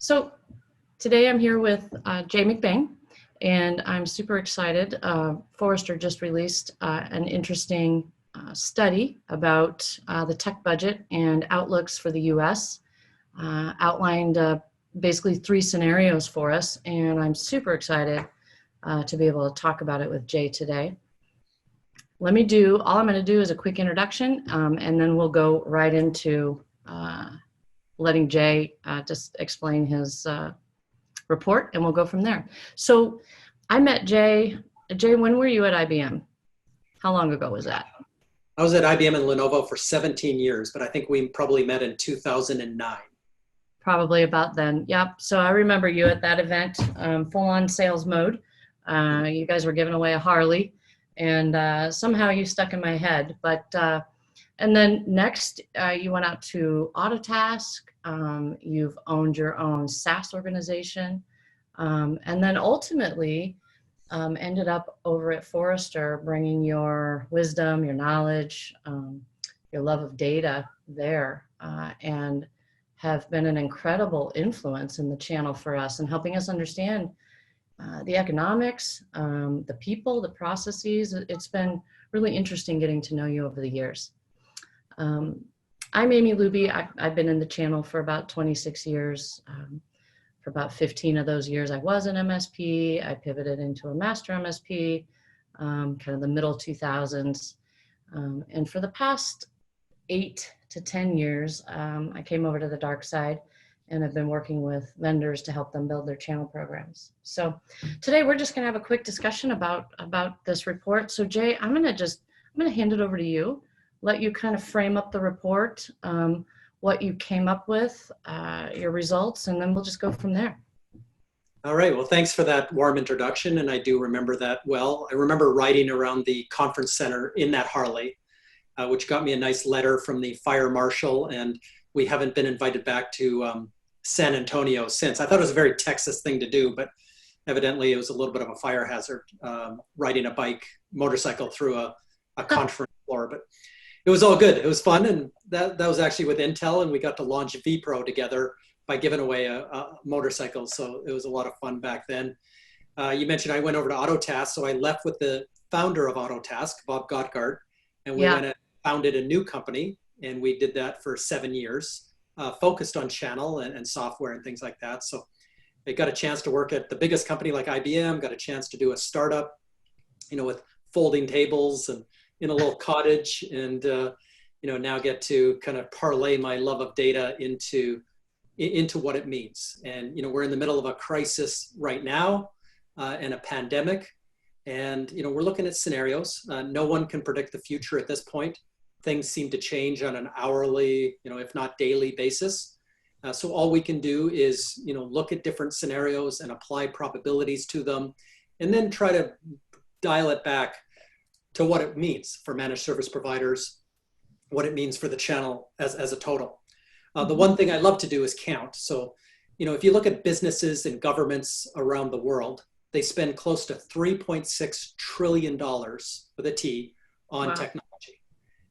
So today I'm here with Jay McBain, and I'm super excited. Forrester just released an interesting study about the tech budget and outlooks for the US, outlined basically 3 scenarios for us, and I'm super excited to be able to talk about it with Jay today. All I'm going to do is a quick introduction, and then we'll go right into letting Jay just explain his report, and we'll go from there. So I met Jay. Jay, when were you at IBM? How long ago was that? I was at IBM and Lenovo for 17 years, but I think we probably met in 2009. Probably about then. Yep. So I remember you at that event, full on sales mode. You guys were giving away a Harley, and somehow you stuck in my head. But and then next, you went out to Autotask. You've owned your own SaaS organization, and then ultimately ended up over at Forrester, bringing your wisdom, your knowledge, your love of data there, and have been an incredible influence in the channel for us and helping us understand the economics, the people, the processes. It's been really interesting getting to know you over the years. I'm Amy Luby. I've been in the channel for about 26 years. For about 15 of those years, I was an MSP. I pivoted into a master MSP, kind of the middle 2000s. And for the past 8 to 10 years, I came over to the dark side and have been working with vendors to help them build their channel programs. So today we're just gonna have a quick discussion about this report. So Jay, I'm gonna hand it over to you, let you kind of frame up the report, what you came up with, your results, and then we'll just go from there. All right, well, thanks for that warm introduction, and I do remember that well. I remember riding around the conference center in that Harley, which got me a nice letter from the fire marshal, and we haven't been invited back to San Antonio since. I thought it was a very Texas thing to do, but evidently it was a little bit of a fire hazard, riding a motorcycle through a conference floor, but it was all good. It was fun, and that was actually with Intel, and we got to launch vPro together by giving away a motorcycle, so it was a lot of fun back then. You mentioned I went over to Autotask, so I left with the founder of Autotask, Bob Gottgart, and we went and founded a new company, and we did that for 7 years, focused on channel and software and things like that. So I got a chance to work at the biggest company like IBM, got a chance to do a startup, with folding tables and in a little cottage, and now get to kind of parlay my love of data into what it means. And we're in the middle of a crisis right now, and a pandemic, and we're looking at scenarios. No one can predict the future at this point. Things seem to change on an hourly, if not daily basis. So all we can do is look at different scenarios and apply probabilities to them, and then try to dial it back to what it means for managed service providers, what it means for the channel as a total. The one thing I love to do is count. So, if you look at businesses and governments around the world, they spend close to $3.6 trillion with a T on technology.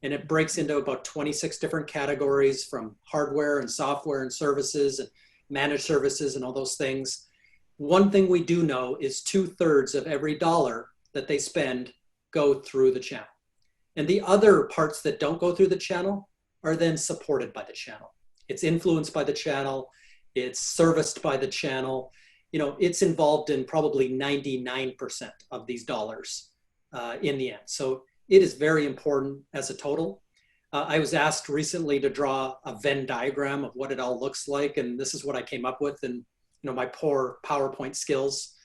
And it breaks into about 26 different categories, from hardware and software and services and managed services and all those things. One thing we do know is 2/3 of every dollar that they spend go through the channel. And the other parts that don't go through the channel are then supported by the channel. It's influenced by the channel. It's serviced by the channel. It's involved in probably 99% of these dollars in the end. So it is very important as a total. I was asked recently to draw a Venn diagram of what it all looks like, and this is what I came up with, and my poor PowerPoint skills.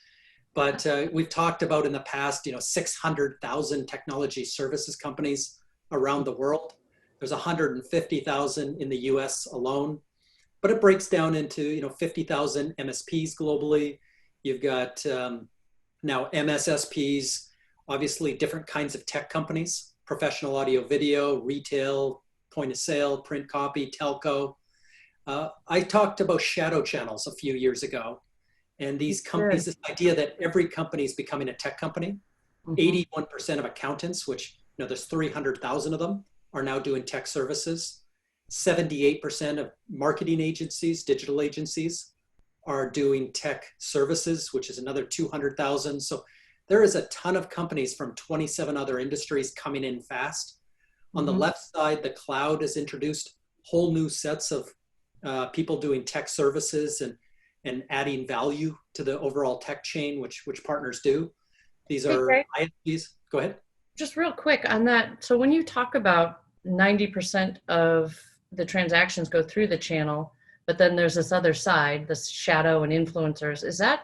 But we've talked about in the past, 600,000 technology services companies around the world. There's 150,000 in the US alone, but it breaks down into 50,000 MSPs globally. You've got now MSSPs, obviously different kinds of tech companies, professional audio video, retail, point of sale, print copy, telco. I talked about shadow channels a few years ago. And these companies, this idea that every company is becoming a tech company. 81% of accountants, which there's 300,000 of them, are now doing tech services. 78% of marketing agencies, digital agencies, are doing tech services, which is another 200,000. So there is a ton of companies from 27 other industries coming in fast. On the left side, the cloud has introduced whole new sets of people doing tech services and adding value to the overall tech chain, which partners do. These are ISPs. Go ahead. Just real quick on that. So when you talk about 90% of the transactions go through the channel, but then there's this other side, this shadow and influencers, is that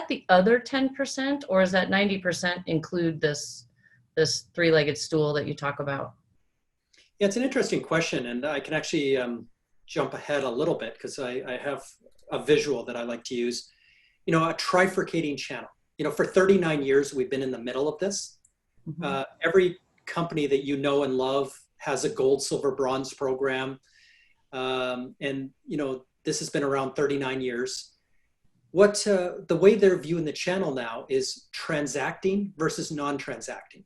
the other 10%, or is that 90% include this three-legged stool that you talk about? Yeah, it's an interesting question, and I can actually jump ahead a little bit because I have a visual that I like to use. A trifurcating channel. For 39 years, we've been in the middle of this. Every company that you know and love has a gold, silver, bronze program. And this has been around 39 years. The way they're viewing the channel now is transacting versus non-transacting.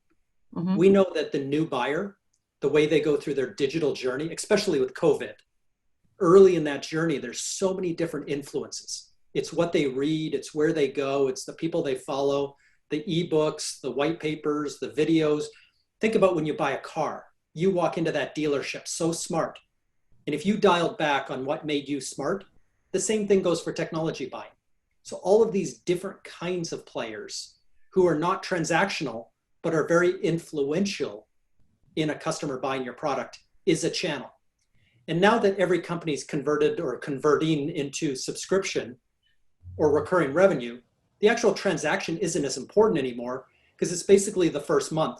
We know that the new buyer, the way they go through their digital journey, especially with COVID, early in that journey, there's so many different influences. It's what they read, it's where they go, it's the people they follow, the ebooks, the white papers, the videos. Think about when you buy a car. You walk into that dealership so smart. And if you dialed back on what made you smart, the same thing goes for technology buying. So all of these different kinds of players who are not transactional, but are very influential in a customer buying your product is a channel. And now that every company's converted or converting into subscription or recurring revenue, the actual transaction isn't as important anymore because it's basically the first month.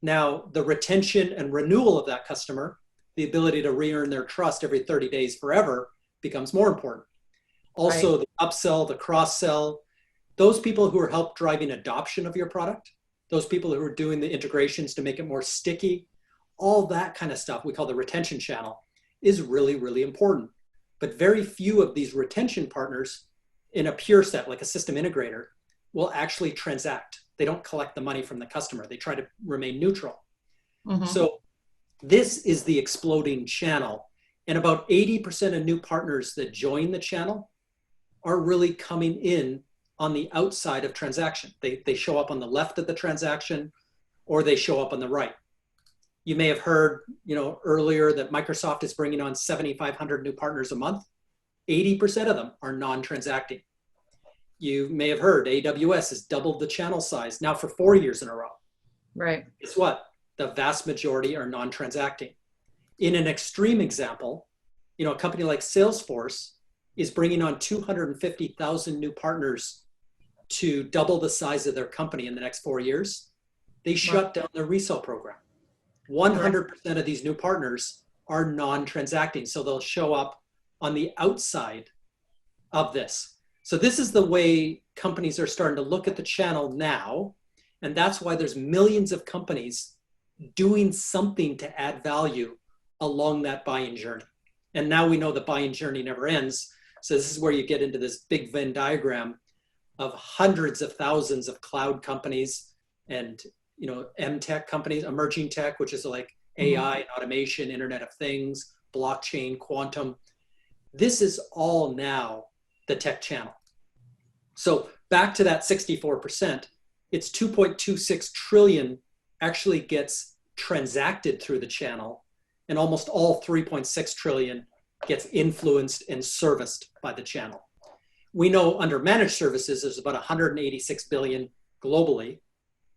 Now, the retention and renewal of that customer, the ability to re-earn their trust every 30 days forever, becomes more important. Also, the upsell, the cross-sell, those people who are help driving adoption of your product, those people who are doing the integrations to make it more sticky, all that kind of stuff we call the retention channel is really, really important. But very few of these retention partners in a pure set, like a system integrator, will actually transact. They don't collect the money from the customer. They try to remain neutral. So this is the exploding channel. And about 80% of new partners that join the channel are really coming in on the outside of transaction. They show up on the left of the transaction, or they show up on the right. You may have heard, earlier that Microsoft is bringing on 7,500 new partners a month. 80% of them are non-transacting. You may have heard AWS has doubled the channel size now for 4 years in a row. Right. Guess what? The vast majority are non-transacting. In an extreme example, a company like Salesforce is bringing on 250,000 new partners to double the size of their company in the next 4 years. They shut down their resale program. 100% of these new partners are non-transacting. So they'll show up on the outside of this. So this is the way companies are starting to look at the channel now. And that's why there's millions of companies doing something to add value along that buying journey. And now we know the buying journey never ends. So this is where you get into this big Venn diagram of hundreds of thousands of cloud companies and M-tech companies, emerging tech, which is like AI, automation, Internet of Things, blockchain, quantum. This is all now the tech channel. So back to that 64%, it's 2.26 trillion actually gets transacted through the channel, and almost all 3.6 trillion gets influenced and serviced by the channel. We know under managed services, there's about 186 billion globally.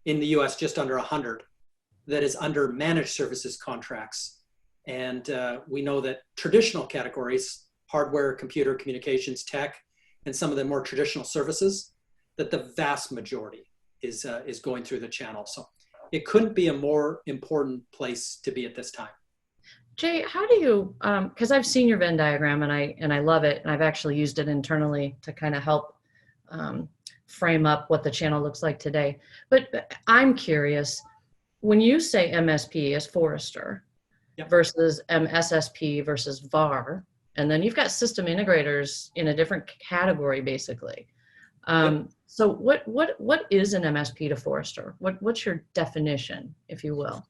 In the US, just under 100 that is under managed services contracts. And we know that traditional categories, hardware, computer, communications, tech, and some of the more traditional services, that the vast majority is going through the channel. So it couldn't be a more important place to be at this time. Jay, how do you, because I've seen your Venn diagram and I love it, and I've actually used it internally to kind of help frame up what the channel looks like today. But I'm curious, when you say MSP as Forrester versus MSSP versus VAR, and then you've got system integrators in a different category, basically. So what is an MSP to Forrester? What's your definition, if you will?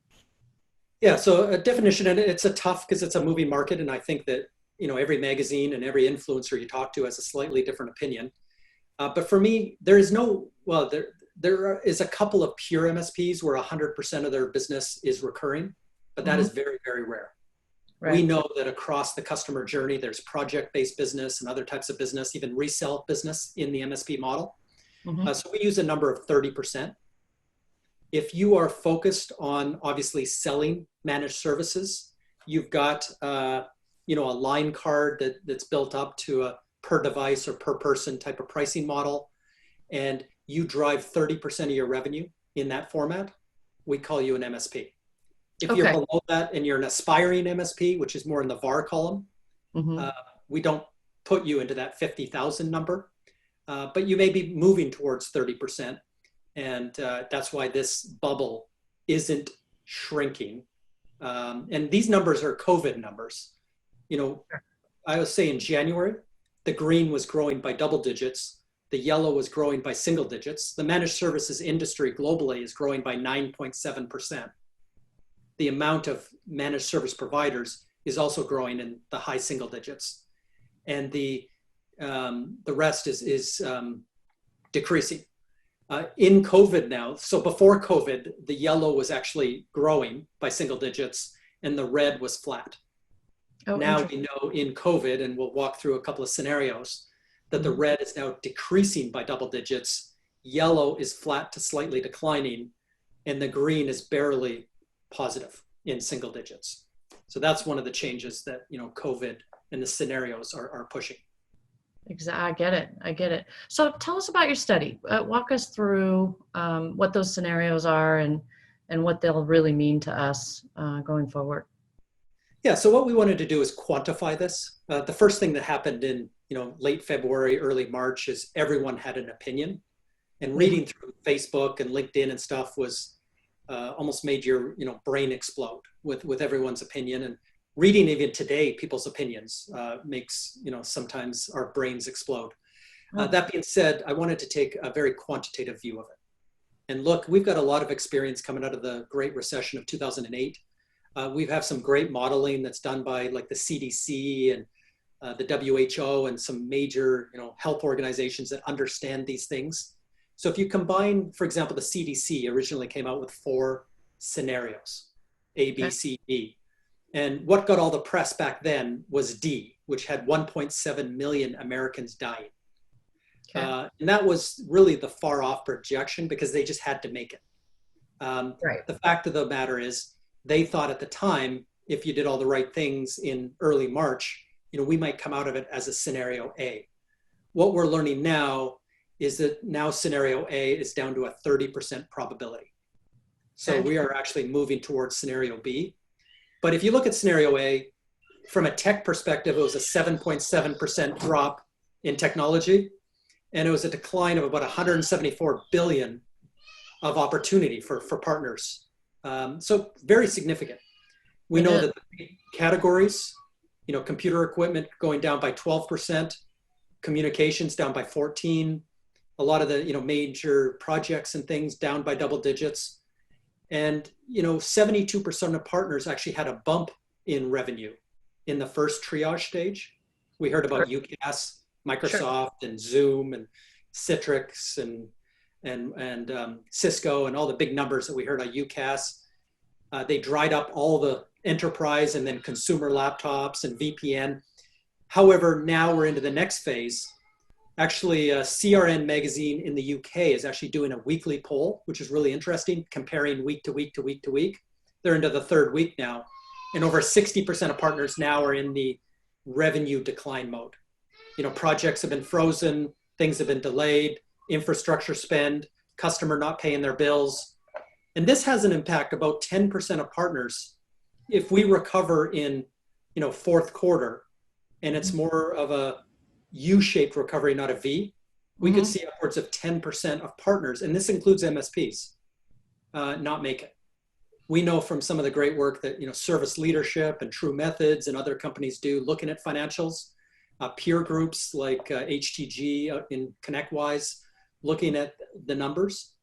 Yeah, so a definition, and it's a tough because it's a moving market, and I think that every magazine and every influencer you talk to has a slightly different opinion. But for me, there is there is a couple of pure MSPs where 100% of their business is recurring, but that is very, very rare. Right. We know that across the customer journey, there's project-based business and other types of business, even resale business in the MSP model. So we use a number of 30%. If you are focused on obviously selling managed services, you've got a line card that's built up to a per device or per person type of pricing model, and you drive 30% of your revenue in that format, we call you an MSP. If you're below that and you're an aspiring MSP, which is more in the VAR column, we don't put you into that 50,000 number, but you may be moving towards 30%. And that's why this bubble isn't shrinking. And these numbers are COVID numbers. I would say in January, the green was growing by double digits. The yellow was growing by single digits. The managed services industry globally is growing by 9.7%. The amount of managed service providers is also growing in the high single digits. And the rest is decreasing. In COVID now, so before COVID, the yellow was actually growing by single digits and the red was flat. Now we know in COVID, and we'll walk through a couple of scenarios, that the red is now decreasing by double digits, yellow is flat to slightly declining, and the green is barely positive in single digits. So that's one of the changes that COVID and the scenarios are pushing. Exactly. I get it. So tell us about your study. Walk us through what those scenarios are and what they'll really mean to us going forward. Yeah. So what we wanted to do is quantify this. The first thing that happened in late February, early March is everyone had an opinion, and reading through Facebook and LinkedIn and stuff was almost made your brain explode with everyone's opinion. And reading even today people's opinions makes sometimes our brains explode. That being said, I wanted to take a very quantitative view of it. And look, we've got a lot of experience coming out of the Great Recession of 2008. We have some great modeling that's done by like the CDC and the WHO and some major health organizations that understand these things. So if you combine, for example, the CDC originally came out with 4 scenarios, A, B, C, D. And what got all the press back then was D, which had 1.7 million Americans dying. And that was really the far off projection because they just had to make it. The fact of the matter is they thought at the time, if you did all the right things in early March, we might come out of it as a scenario A. What we're learning now is that now scenario A is down to a 30% probability. So we are actually moving towards scenario B. But if you look at scenario A, from a tech perspective, it was a 7.7% drop in technology, and it was a decline of about 174 billion of opportunity for partners. So very significant. We know that the categories, computer equipment going down by 12%, communications down by 14%, a lot of the major projects and things down by double digits. And 72% of partners actually had a bump in revenue in the first triage stage. We heard about UCAS, Microsoft, and Zoom, and Citrix, and Cisco, and all the big numbers that we heard on UCAS. They dried up all the enterprise and then consumer laptops and VPN. However, now we're into the next phase. Actually, CRN magazine in the UK is actually doing a weekly poll, which is really interesting, comparing week to week to week to week. They're into the 3rd week now. And over 60% of partners now are in the revenue decline mode. Projects have been frozen, things have been delayed, infrastructure spend, customer not paying their bills. And this has an impact about 10% of partners. If we recover in, 4th quarter, and it's more of a U-shaped recovery, not a V, we could see upwards of 10% of partners, and this includes MSPs, not make it. We know from some of the great work that Service Leadership and True Methods and other companies do looking at financials, peer groups like HTG in ConnectWise, looking at the numbers.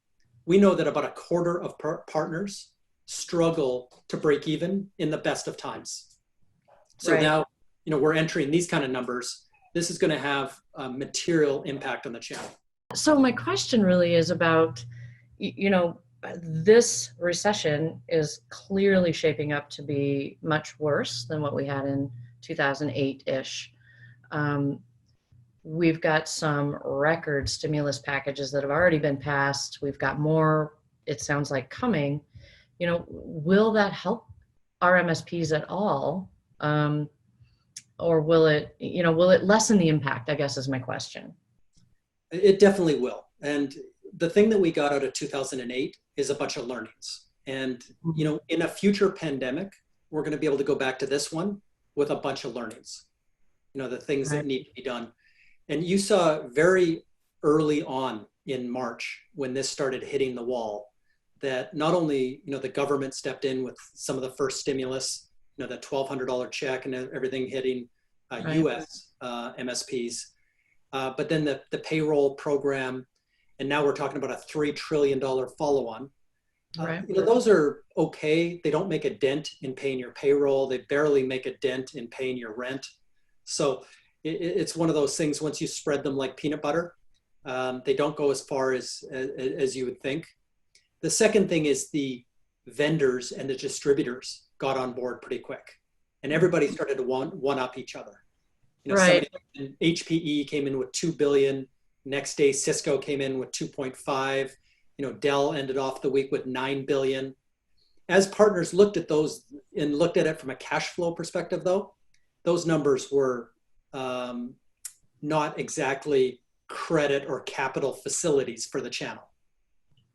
We know that about a quarter of partners struggle to break even in the best of times. So now we're entering these kind of numbers, this is going to have a material impact on the channel. So my question really is about, this recession is clearly shaping up to be much worse than what we had in 2008-ish. We've got some record stimulus packages that have already been passed. We've got more, it sounds like, coming. Will that help our MSPs at all? Or will it lessen the impact, I guess, is my question. It definitely will. And the thing that we got out of 2008 is a bunch of learnings. And, in a future pandemic, we're going to be able to go back to this one with a bunch of learnings, the things that need to be done. And you saw very early on in March, when this started hitting the wall, that not only, the government stepped in with some of the first stimulus, the $1,200 check and everything hitting US MSPs, but then the payroll program, and now we're talking about a $3 trillion follow-on. Those are okay. They don't make a dent in paying your payroll. They barely make a dent in paying your rent. So it's one of those things, once you spread them like peanut butter, they don't go as far as you would think. The second thing is the vendors and the distributors got on board pretty quick, and everybody started to one up each other. HPE came in with $2 billion. Next day, Cisco came in with 2.5. Dell ended off the week with $9 billion. As partners looked at those and looked at it from a cash flow perspective, though, those numbers were not exactly credit or capital facilities for the channel.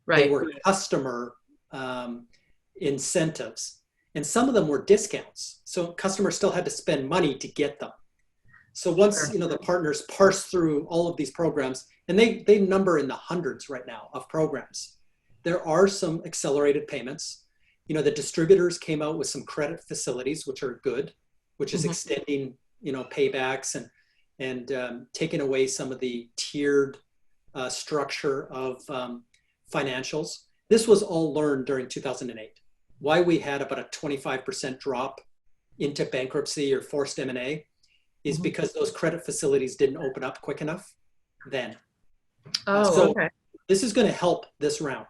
They were customer incentives, and some of them were discounts. So customers still had to spend money to get them. So once the partners parse through all of these programs, and they number in the hundreds right now of programs, there are some accelerated payments. The distributors came out with some credit facilities, which are good, which is extending paybacks and taking away some of the tiered structure of financials. This was all learned during 2008. Why we had about a 25% drop into bankruptcy or forced M&A is because those credit facilities didn't open up quick enough then. This is going to help this round.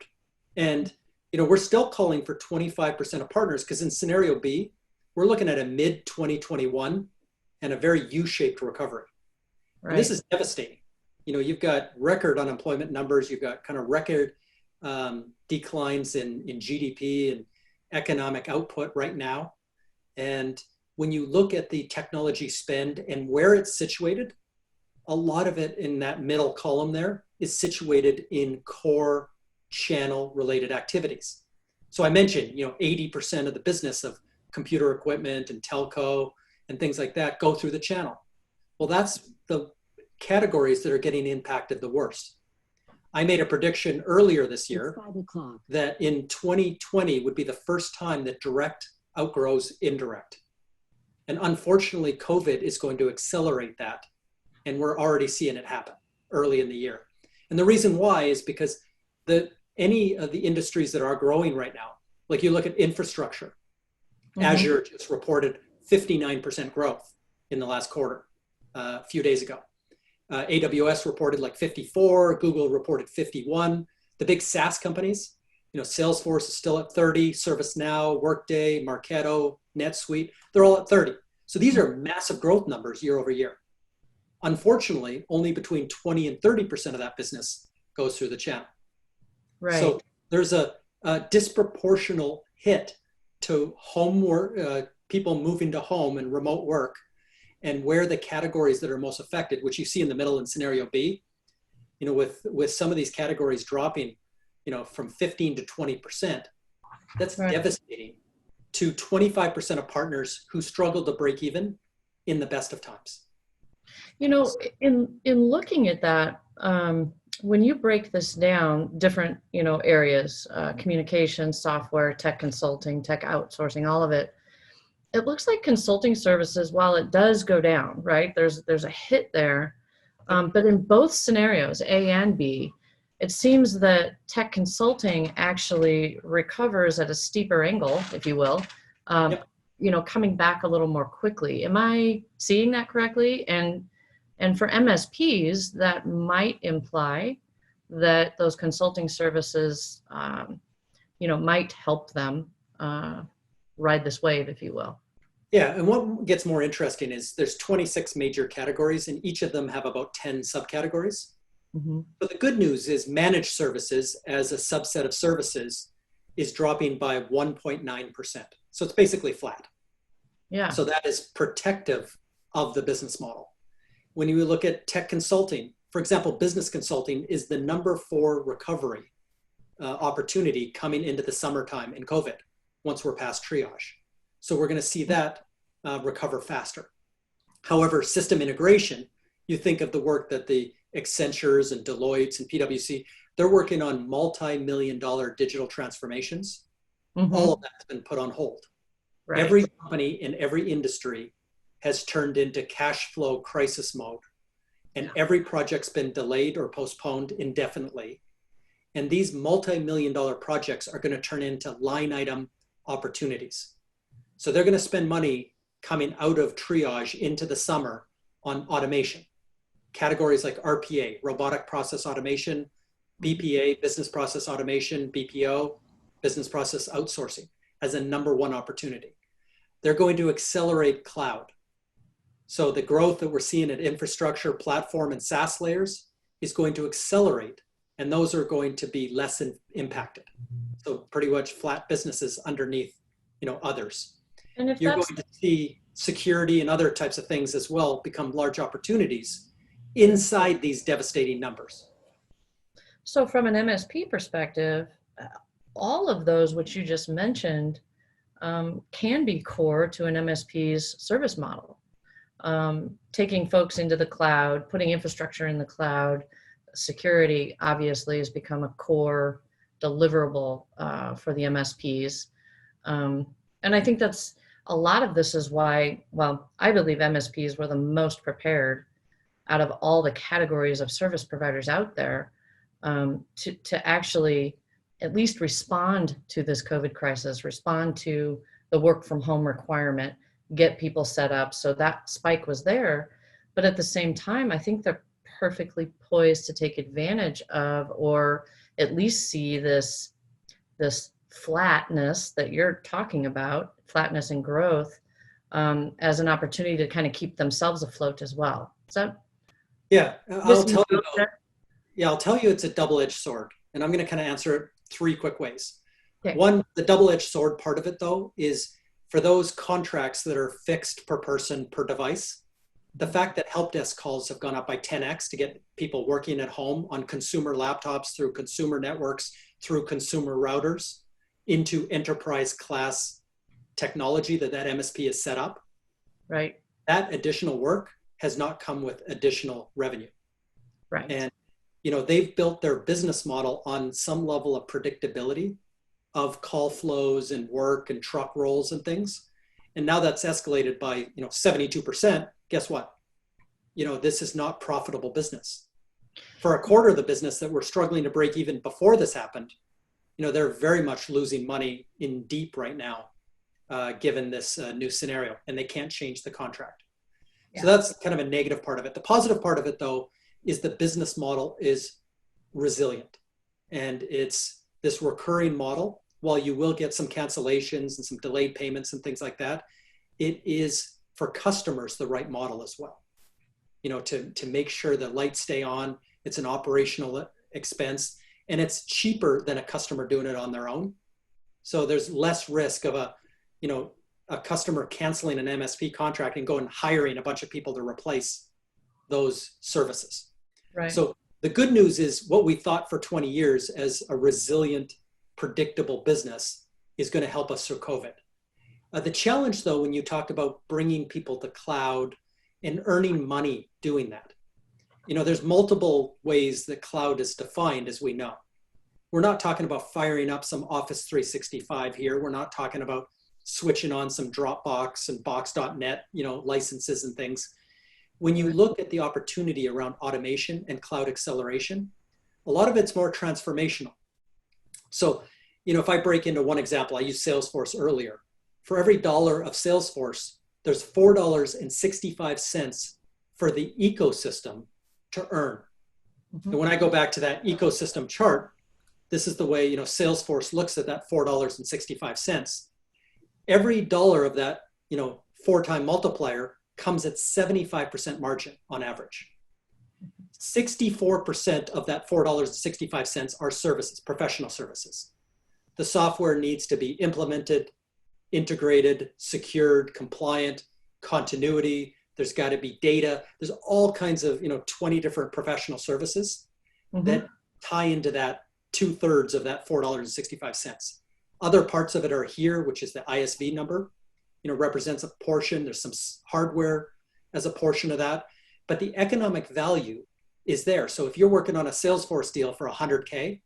And, we're still calling for 25% of partners, because in scenario B, we're looking at a mid 2021 and a very U-shaped recovery. And this is devastating. You've got record unemployment numbers. You've got kind of record declines in GDP and economic output right now. And when you look at the technology spend and where it's situated, a lot of it in that middle column there is situated in core channel related activities. So I mentioned, 80% of the business of computer equipment and telco and things like that go through the channel. Well, that's the categories that are getting impacted the worst. I made a prediction earlier this year that in 2020 would be the first time that direct outgrows indirect. And unfortunately, COVID is going to accelerate that. And we're already seeing it happen early in the year. And the reason why is because any of the industries that are growing right now, like you look at infrastructure, Azure just reported 59% growth in the last quarter a few days ago. AWS reported like 54, Google reported 51. The big SaaS companies, Salesforce is still at 30, ServiceNow, Workday, Marketo, NetSuite, they're all at 30. So these are massive growth numbers year over year. Unfortunately, only between 20 and 30% of that business goes through the channel. So there's a disproportional hit to home work, people moving to home and remote work, and where the categories that are most affected, which you see in the middle in scenario B, with some of these categories dropping, from 15 to 20%, that's devastating to 25% of partners who struggle to break even in the best of times. In looking at that, when you break this down, different, areas, communication, software, tech consulting, tech outsourcing, all of it, it looks like consulting services, while it does go down, right? There's a hit there. But in both scenarios, A and B, it seems that tech consulting actually recovers at a steeper angle, if you will. coming back a little more quickly. Am I seeing that correctly? And for MSPs, that might imply that those consulting services, might help them ride this wave, if you will. Yeah, and what gets more interesting is there's 26 major categories, and each of them have about 10 subcategories. Mm-hmm. But the good news is managed services as a subset of services is dropping by 1.9%. So it's basically flat. Yeah. So that is protective of the business model. When you look at tech consulting, for example, business consulting is the number 4 recovery opportunity coming into the summertime in COVID, once we're past triage. So we're going to see that recover faster. However, system integration, you think of the work that the Accentures and Deloittes and PwC, they're working on multi-million-dollar digital transformations. Mm-hmm. All of that's been put on hold. Right. Every company in every industry has turned into cash flow crisis mode, and every project's been delayed or postponed indefinitely. And these multi-million-dollar projects are going to turn into line item opportunities. So they're going to spend money coming out of triage into the summer on automation. Categories like RPA, robotic process automation, BPA, business process automation, BPO, business process outsourcing, as a number 1 opportunity. They're going to accelerate cloud. So the growth that we're seeing at infrastructure, platform, and SaaS layers is going to accelerate, and those are going to be less impacted. So pretty much flat businesses underneath, others. And if you're going to see security and other types of things as well become large opportunities inside these devastating numbers. So from an MSP perspective, all of those which you just mentioned can be core to an MSP's service model. Taking folks into the cloud, putting infrastructure in the cloud, security obviously has become a core deliverable for the MSPs. And I think that's a lot of this is why, I believe MSPs were the most prepared out of all the categories of service providers out there to actually at least respond to this COVID crisis, respond to the work from home requirement, get people set up. So that spike was there. But at the same time, I think they're perfectly poised to take advantage of, or at least see this flatness that you're talking about, flatness and growth, as an opportunity to kind of keep themselves afloat as well. So yeah, I'll tell you it's a double-edged sword, and I'm going to kind of answer it 3 quick ways. Okay. One, the double-edged sword part of it though is for those contracts that are fixed per person per device, the fact that help desk calls have gone up by 10x to get people working at home on consumer laptops, through consumer networks, through consumer routers, into enterprise class technology that MSP has set up. Right. That additional work has not come with additional revenue. Right. And they've built their business model on some level of predictability of call flows and work and truck rolls and things. And now that's escalated by 72%. Guess what? This is not profitable business. For a quarter of the business that we're struggling to break even before this happened, they're very much losing money in deep right now, given this new scenario, and they can't change the contract. Yeah. So that's kind of a negative part of it. The positive part of it, though, is the business model is resilient, and it's this recurring model. While you will get some cancellations and some delayed payments and things like that, it is for customers the right model as well. To make sure the lights stay on, it's an operational expense, and it's cheaper than a customer doing it on their own. So there's less risk of a customer canceling an MSP contract and going hiring a bunch of people to replace those services. Right. So the good news is what we thought for 20 years as a resilient, predictable business is going to help us through COVID. The challenge, though, when you talked about bringing people to cloud and earning money doing that, there's multiple ways that cloud is defined, as we know. We're not talking about firing up some Office 365 here. We're not talking about switching on some Dropbox and Box.net, licenses and things. When you look at the opportunity around automation and cloud acceleration, a lot of it's more transformational. So, if I break into one example, I used Salesforce earlier. for every dollar of Salesforce, there's $4.65 for the ecosystem to earn. And when I go back to that ecosystem chart, this is the way, you know, Salesforce looks at that $4.65. Every dollar of that, you know, 4-time multiplier comes at 75% margin on average. 64% of that $4.65 are services, professional services. The software needs to be implemented, integrated, secured, compliant, continuity. There's got to be data. There's all kinds of, you know, 20 different professional services that tie into that 2/3 of that $4.65. Other parts of it are here, which is the ISV number, you know, represents a portion. There's some hardware as a portion of that, but the economic value is there. So if you're working on a Salesforce deal for $100K,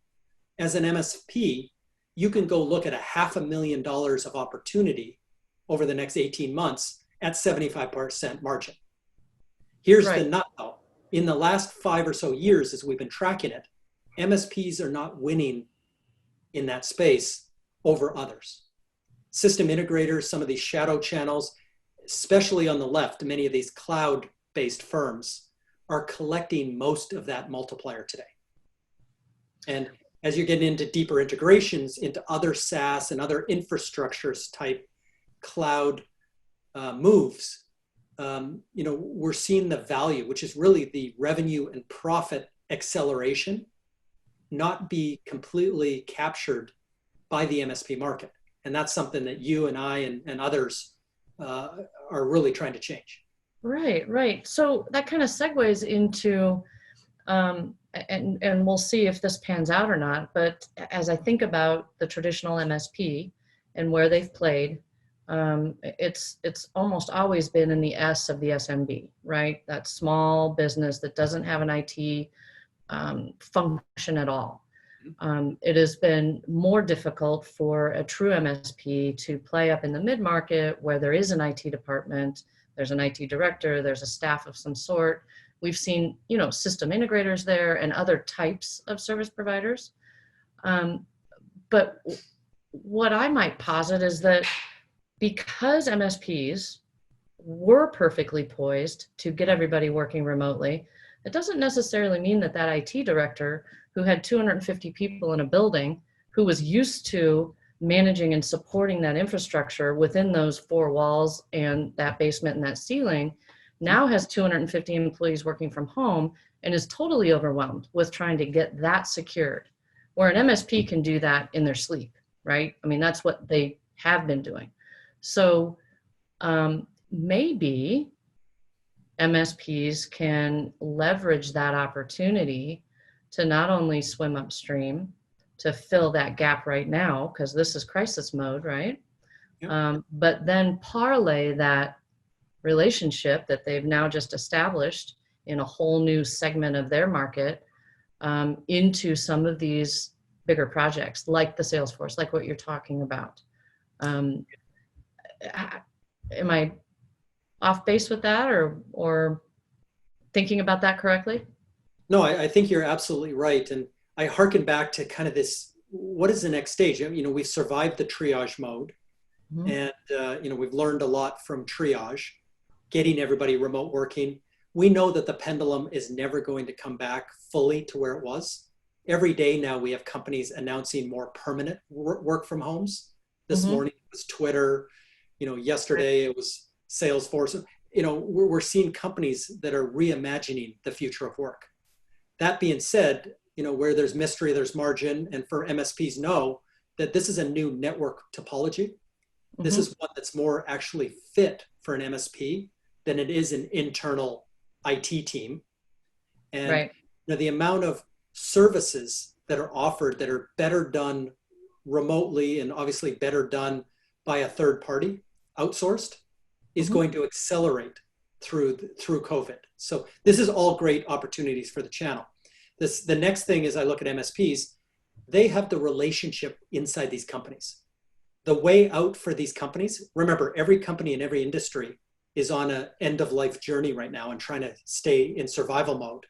as an MSP, you can go look at $500,000 of opportunity over the next 18 months at 75% margin. Here's the nut though. In the last 5 or so years, as we've been tracking it, MSPs are not winning in that space over others. System integrators, some of these shadow channels, especially on the left, many of these cloud-based firms are collecting most of that multiplier today. And as you're getting into deeper integrations into other SaaS and other infrastructures type cloud moves, you know, we're seeing the value, which is really the revenue and profit acceleration, not be completely captured by the MSP market. And that's something that you and I and others are really trying to change. Right, right. So that kind of segues into, and we'll see if this pans out or not, but as I think about the traditional MSP and where they've played, it's almost always been in the S of the SMB, right? That small business that doesn't have an IT function at all. It has been more difficult for a true MSP to play up in the mid-market where there is an IT department, there's an IT director, there's a staff of some sort. We've seen, you know, system integrators there and other types of service providers. But what I might posit is that because MSPs were perfectly poised to get everybody working remotely, it doesn't necessarily mean that that IT director who had 250 people in a building, who was used to managing and supporting that infrastructure within those 4 walls and that basement and that ceiling, now has 250 employees working from home and is totally overwhelmed with trying to get that secured, where an MSP can do that in their sleep, right? I mean, that's what they have been doing. So maybe MSPs can leverage that opportunity to not only swim upstream to fill that gap right now, because this is crisis mode, right? Yep. But then parlay that relationship that they've now just established in a whole new segment of their market into some of these bigger projects, like the Salesforce, like what you're talking about. Am I off base with that, or thinking about that correctly? No, I think you're absolutely right. And I hearken back to kind of this, what is the next stage? You know, we've survived the triage mode, and, you know, we've learned a lot from triage, getting everybody remote working. We know that the pendulum is never going to come back fully to where it was. Every day now we have companies announcing more permanent work from homes. This morning it was Twitter, you know, yesterday it was Salesforce. You know, we're seeing companies that are reimagining the future of work. That being said, you know, where there's mystery, there's margin. And for MSPs know that this is a new network topology. This is one that's more actually fit for an MSP than it is an internal IT team. And you know, the amount of services that are offered that are better done remotely and obviously better done by a third party, outsourced, is going to accelerate through COVID. So this is all great opportunities for the channel. The next thing is I look at MSPs, they have the relationship inside these companies. The way out for these companies, remember, every company in every industry is on an end of life journey right now and trying to stay in survival mode.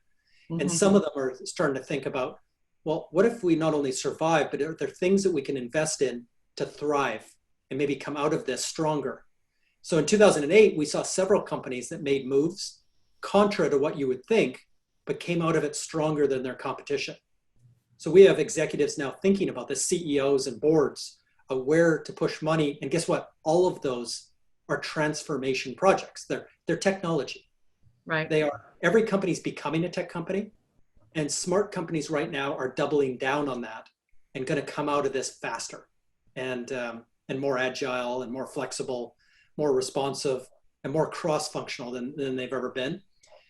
And some of them are starting to think about, well, what if we not only survive, but are there things that we can invest in to thrive and maybe come out of this stronger. So in 2008, we saw several companies that made moves contra to what you would think, but came out of it stronger than their competition. So we have executives now thinking about this, CEOs and boards, of where to push money. And guess what? All of those are transformation projects. They're technology. Right. They are, every company's becoming a tech company, and smart companies right now are doubling down on that and going to come out of this faster and more agile and more flexible, more responsive, and more cross-functional than they've ever been.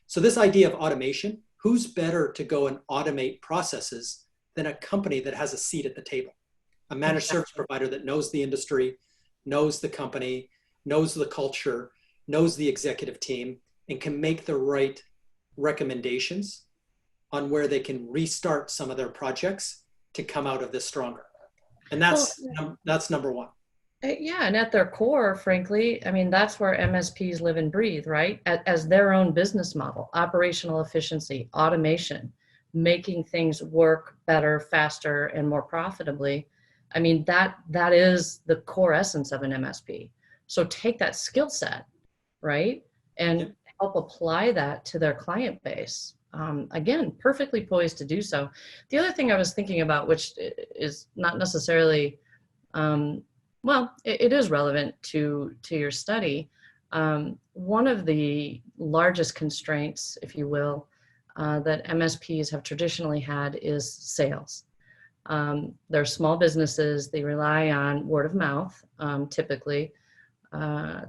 So this idea of automation, who's better to go and automate processes than a company that has a seat at the table? A managed service provider that knows the industry, knows the company, knows the culture, knows the executive team, and can make the right recommendations on where they can restart some of their projects to come out of this stronger. And that's number one. Yeah, and at their core, frankly, I mean, that's where MSPs live and breathe, right? As their own business model, operational efficiency, automation, making things work better, faster, and more profitably. I mean, that is the core essence of an MSP. So take that skill set, right? And help apply that to their client base. Again, perfectly poised to do so. The other thing I was thinking about, which is not necessarily, well, it is relevant to your study. One of the largest constraints, if you will, that MSPs have traditionally had is sales. They're small businesses. They rely on word of mouth, typically.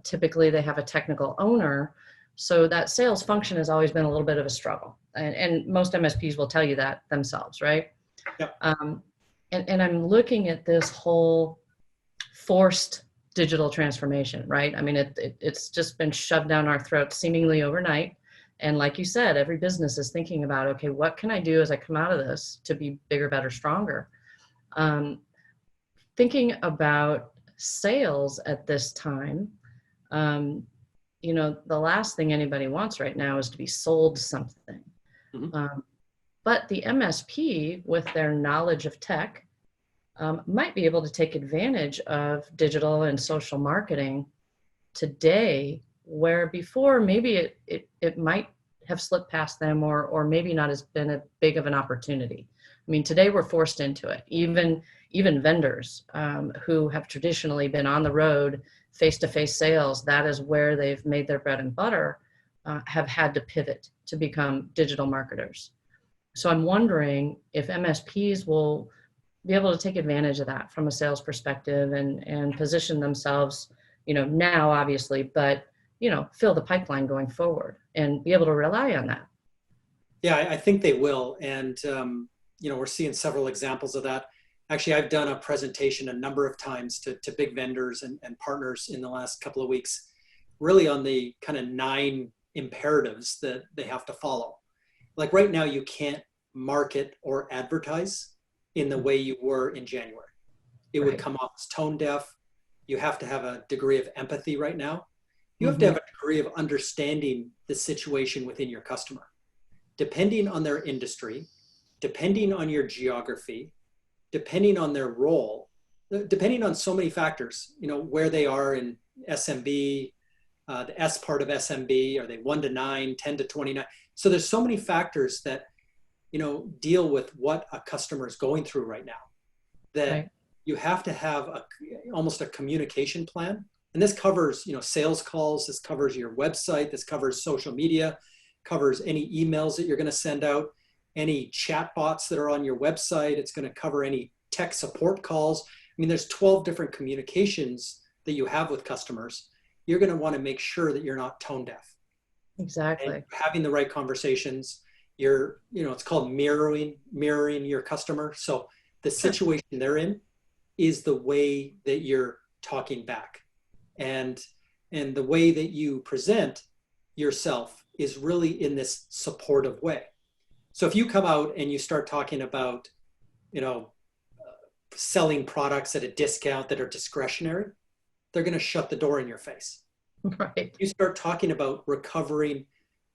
Typically, they have a technical owner. So that sales function has always been a little bit of a struggle. And most MSPs will tell you that themselves, right? Yep. And I'm looking at this whole forced digital transformation, right? I mean, it's just been shoved down our throats seemingly overnight. And like you said, every business is thinking about, okay, what can I do as I come out of this to be bigger, better, stronger? Thinking about sales at this time, you know, the last thing anybody wants right now is to be sold something. Mm-hmm. But the MSP, with their knowledge of tech, might be able to take advantage of digital and social marketing today, where before maybe it might have slipped past them, or maybe not has been a big of an opportunity. I mean, today we're forced into it. Even vendors who have traditionally been on the road, face-to-face sales, that is where they've made their bread and butter, have had to pivot to become digital marketers. So I'm wondering if MSPs will be able to take advantage of that from a sales perspective and position themselves, you know, now obviously, but, you know, fill the pipeline going forward and be able to rely on that. Yeah, I think they will. And, you know, we're seeing several examples of that. Actually, I've done a presentation a number of times to big vendors and partners in the last couple of weeks, really on the kind of 9 imperatives that they have to follow. Like right now, you can't market or advertise in the way you were in January. It would come off as tone deaf. You have to have a degree of empathy right now. You have to have a degree of understanding the situation within your customer. Depending on their industry, depending on your geography, depending on their role, depending on so many factors, you know, where they are in SMB, the S part of SMB, are they 1 to 9, 10 to 29? So there's so many factors that, you know, deal with what a customer is going through right now, that you have to have almost a communication plan. And this covers, you know, sales calls, this covers your website, this covers social media, covers any emails that you're going to send out, any chat bots that are on your website. It's going to cover any tech support calls. I mean, there's 12 different communications that you have with customers. You're going to want to make sure that you're not tone deaf. Exactly. And having the right conversations. You're, you know, it's called mirroring your customer. So the situation they're in is the way that you're talking back. And the way that you present yourself is really in this supportive way. So if you come out and you start talking about, you know, selling products at a discount that are discretionary, they're going to shut the door in your face. Right. You start talking about recovering,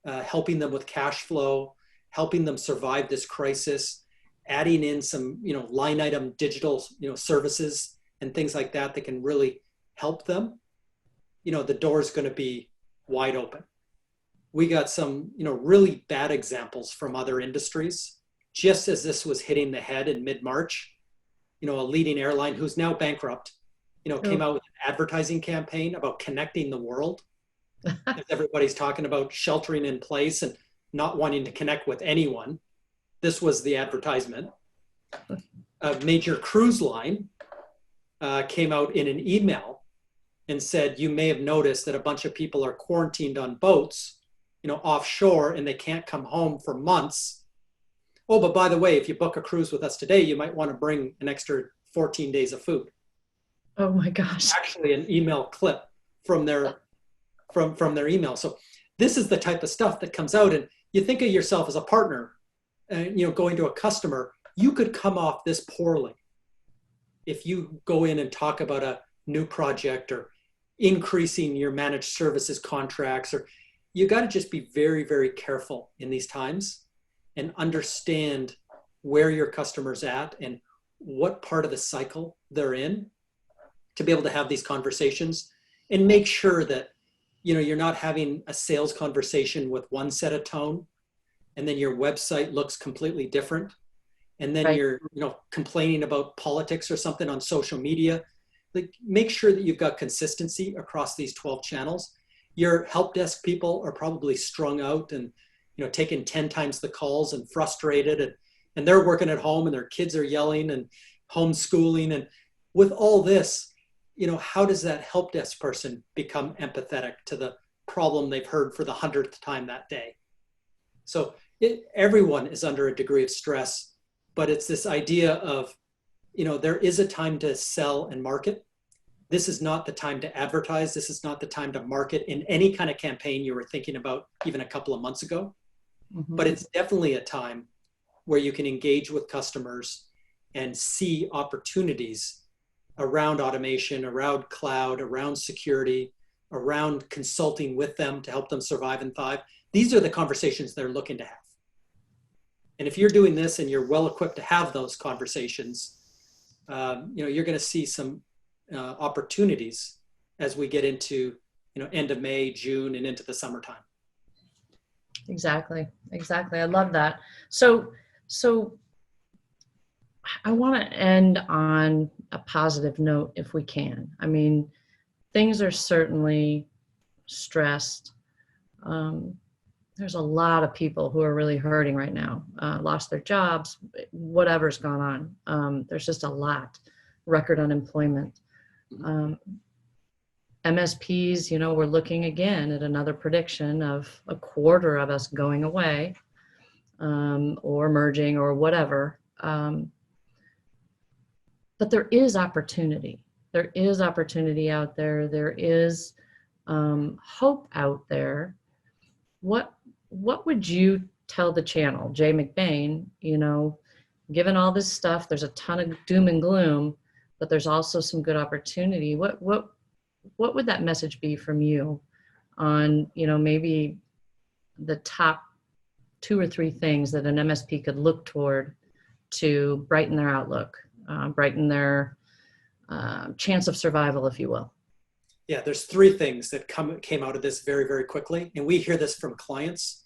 helping them with cash flow, helping them survive this crisis, adding in some, you know, line item digital, you know, services and things like that that can really help them, the door is going to be wide open. We got some, really bad examples from other industries. Just as this was hitting the head in mid-March, a leading airline who's now bankrupt, came out with an advertising campaign about connecting the world. As everybody's talking about sheltering in place and not wanting to connect with anyone. This was the advertisement. A major cruise line came out in an email and said, you may have noticed that a bunch of people are quarantined on boats, offshore, and they can't come home for months. Oh, but by the way, if you book a cruise with us today, you might want to bring an extra 14 days of food. Oh my gosh. Actually, an email clip from their email. So this is the type of stuff that comes out, and you think of yourself as a partner, going to a customer, you could come off this poorly if you go in and talk about a new project or increasing your managed services contracts, or you got to just be very, very careful in these times and understand where your customer's at and what part of the cycle they're in to be able to have these conversations, and make sure that you're not having a sales conversation with one set of tone and then your website looks completely different, and then you're complaining about politics or something on social media. Like, make sure that you've got consistency across these 12 channels. Your help desk people are probably strung out and taking 10 times the calls and frustrated, and they're working at home and their kids are yelling and homeschooling. And with all this, how does that help desk person become empathetic to the problem they've heard for the 100th time that day? So everyone is under a degree of stress, but it's this idea of, there is a time to sell and market. This is not the time to advertise. This is not the time to market in any kind of campaign you were thinking about even a couple of months ago. Mm-hmm. But it's definitely a time where you can engage with customers and see opportunities around automation, around cloud, around security, around consulting with them to help them survive and thrive. These are the conversations they're looking to have. And if you're doing this and you're well equipped to have those conversations, you're going to see some opportunities as we get into, end of May, June, and into the summertime. Exactly. I love that. So I want to end on a positive note if we can. I mean, things are certainly stressed. There's a lot of people who are really hurting right now, lost their jobs, whatever's gone on. There's just a lot, record unemployment. MSPs, we're looking again at another prediction of a quarter of us going away, or merging or whatever. But there is opportunity. There is opportunity out there. There is hope out there. What would you tell the channel, Jay McBain, given all this stuff, there's a ton of doom and gloom, but there's also some good opportunity. What would that message be from you on, maybe the top 2 or 3 things that an MSP could look toward to brighten their outlook, brighten their chance of survival, if you will? Yeah, there's 3 things that came out of this very, very quickly. And we hear this from clients.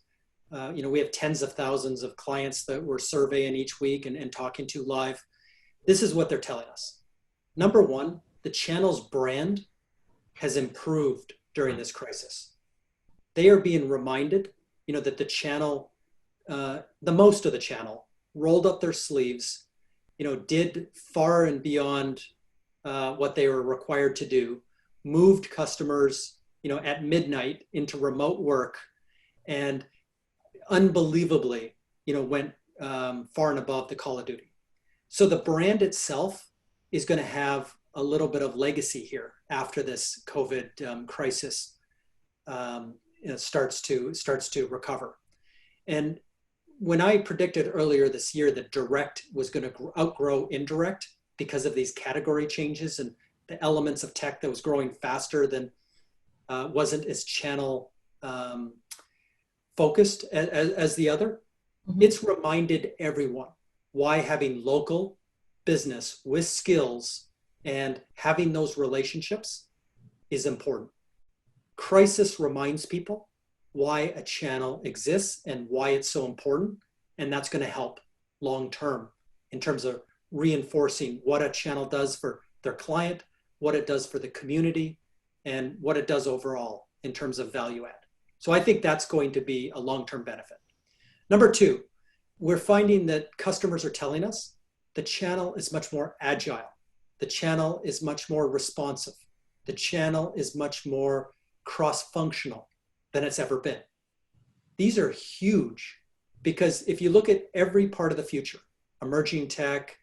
We have tens of thousands of clients that we're surveying each week and talking to live. This is what they're telling us. Number 1, the channel's brand has improved during this crisis. They are being reminded, that the channel, the most of the channel, rolled up their sleeves, did far and beyond what they were required to do, moved customers, at midnight into remote work, and unbelievably, went far and above the call of duty. So the brand itself is going to have a little bit of legacy here after this COVID crisis starts to recover. And when I predicted earlier this year that direct was going to outgrow indirect because of these category changes and the elements of tech that was growing faster than wasn't as channel focused as the other, mm-hmm. It's reminded everyone why having local business with skills and having those relationships is important. Crisis reminds people why a channel exists and why it's so important. And that's going to help long term in terms of reinforcing what a channel does for their client, what it does for the community, and what it does overall in terms of value add. So I think that's going to be a long-term benefit. Number two, we're finding that customers are telling us the channel is much more agile. The channel is much more responsive. The channel is much more cross-functional than it's ever been. These are huge because if you look at every part of the future, emerging tech,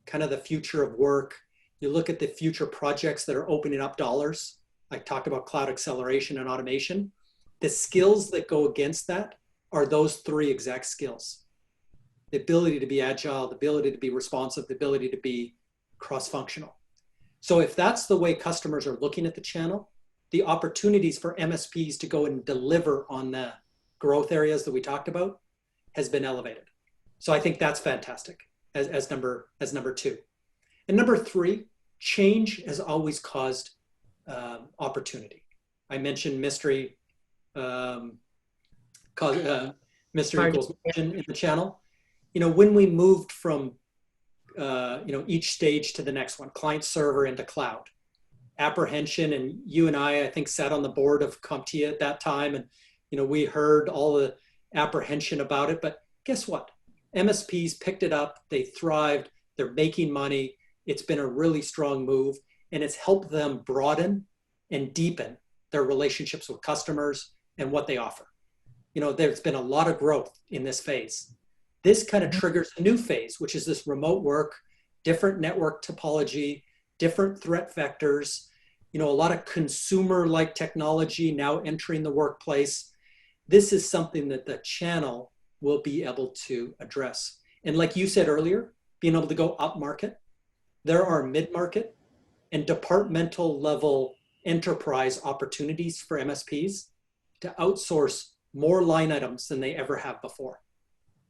kind of the future of work, you look at the future projects that are opening up dollars. I talked about cloud acceleration and automation. The skills that go against that are those three exact skills. The ability to be agile, the ability to be responsive, the ability to be cross-functional. So if that's the way customers are looking at the channel, the opportunities for MSPs to go and deliver on the growth areas that we talked about has been elevated. So I think that's fantastic as number two. And number three, change has always caused opportunity. I mentioned mystery equals mission in the channel. You know, when we moved from each stage to the next one, client server into cloud, apprehension, and you and I think sat on the board of CompTIA at that time, and we heard all the apprehension about it. But guess what? MSPs picked it up. They thrived. They're making money. It's been a really strong move, and it's helped them broaden and deepen their relationships with customers and what they offer. There's been a lot of growth in this phase. This kind of triggers a new phase, which is this remote work, different network topology, different threat vectors, a lot of consumer-like technology now entering the workplace. This is something that the channel will be able to address. And like you said earlier, being able to go up market, there are mid-market and departmental level enterprise opportunities for MSPs to outsource more line items than they ever have before.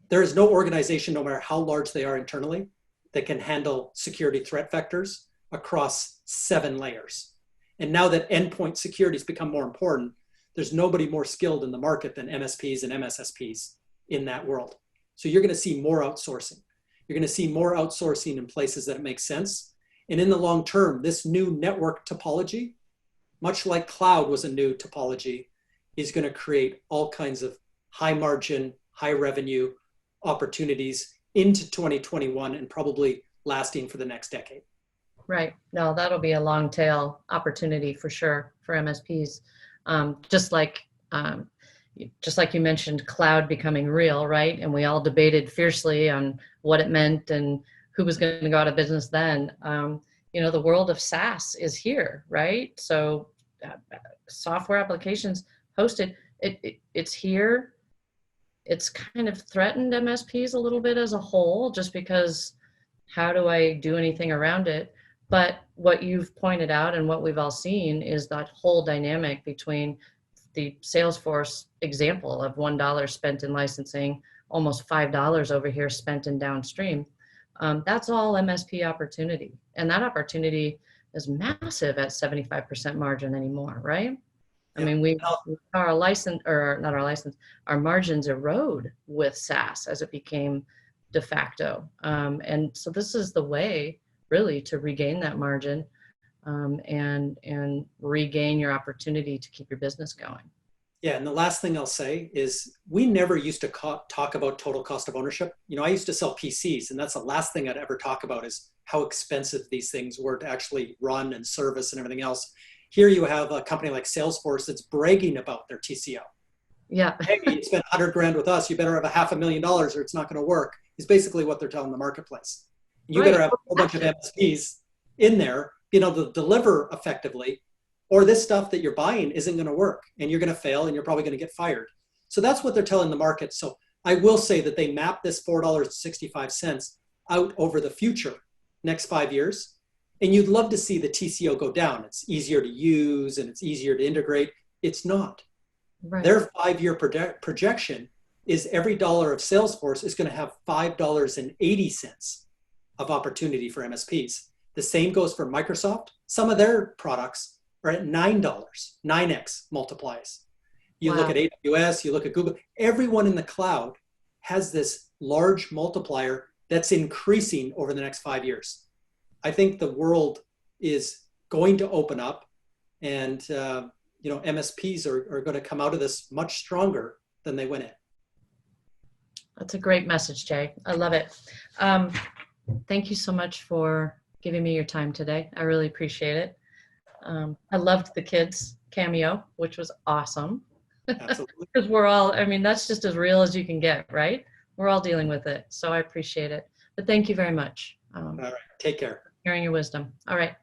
There is no organization, no matter how large they are internally, that can handle security threat vectors across 7 layers. And now that endpoint security has become more important, there's nobody more skilled in the market than MSPs and MSSPs in that world. So you're going to see more outsourcing. You're going to see more outsourcing in places that it makes sense. And in the long term, this new network topology, much like cloud was a new topology, is going to create all kinds of high margin, high revenue opportunities into 2021 and probably lasting for the next decade. Right. No, that'll be a long tail opportunity for sure for MSPs. Just like you mentioned, cloud becoming real, right? And we all debated fiercely on what it meant and who was going to go out of business then. The world of SaaS is here, right? So software applications hosted, it's here. It's kind of threatened MSPs a little bit as a whole, just because how do I do anything around it? But what you've pointed out and what we've all seen is that whole dynamic between the Salesforce example of $1 spent in licensing, almost $5 over here spent in downstream. That's all MSP opportunity. And that opportunity is massive at 75% margin anymore, right? I mean, our margins erode with SaaS as it became de facto. And so this is the way really to regain that margin and regain your opportunity to keep your business going. Yeah, and the last thing I'll say is we never used to talk about total cost of ownership. I used to sell PCs, and that's the last thing I'd ever talk about is how expensive these things were to actually run and service and everything else. Here you have a company like Salesforce that's bragging about their TCO. Yeah. Hey, you spent $100,000 with us, you better have $500,000 or it's not going to work, is basically what they're telling the marketplace. You better have a whole bunch of MSPs in there being able to deliver effectively, or this stuff that you're buying isn't going to work and you're going to fail and you're probably going to get fired. So that's what they're telling the market. So I will say that they map this $4.65 out over the future, next 5 years. And you'd love to see the TCO go down. It's easier to use and it's easier to integrate. It's not. Right. Their 5-year projection is every dollar of Salesforce is going to have $5.80 of opportunity for MSPs. The same goes for Microsoft. Some of their products are at $9, 9x multiplies. You look Wow. at AWS, you look at Google, everyone in the cloud has this large multiplier that's increasing over the next 5 years. I think the world is going to open up, and MSPs are going to come out of this much stronger than they went in. That's a great message, Jay. I love it. Thank you so much for giving me your time today. I really appreciate it. I loved the kids cameo, which was awesome. Absolutely. Because we're all, I mean, that's just as real as you can get, right? We're all dealing with it. So I appreciate it. But thank you very much. All right. Take care. Hearing your wisdom. All right.